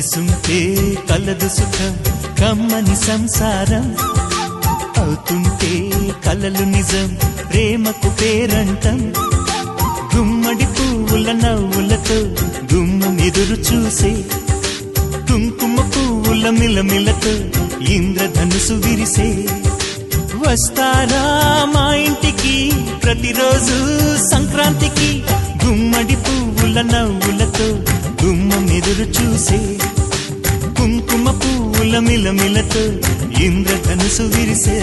కలిసుంటే కలదు సుఖం కమ్మని సంసారం అవుతుంటే కలలు నిజం ప్రేమకు పేరంటం గుమ్మడి పువ్వుల నవ్వులతో గుమ్మం ఎదురు చూసే కుంకుమ పువ్వుల మిలమిలతో ఇంద్రధనుసు విరిసే వస్తారా మా ఇంటికి ప్రతిరోజు సంక్రాంతికి గుమ్మడి పువ్వుల నవ్వులతో గుమ్మం ఎదురు చూసే కుంకుమ పువ్వుల మిలమిలతో ఇంద్రధనుసు విరిసే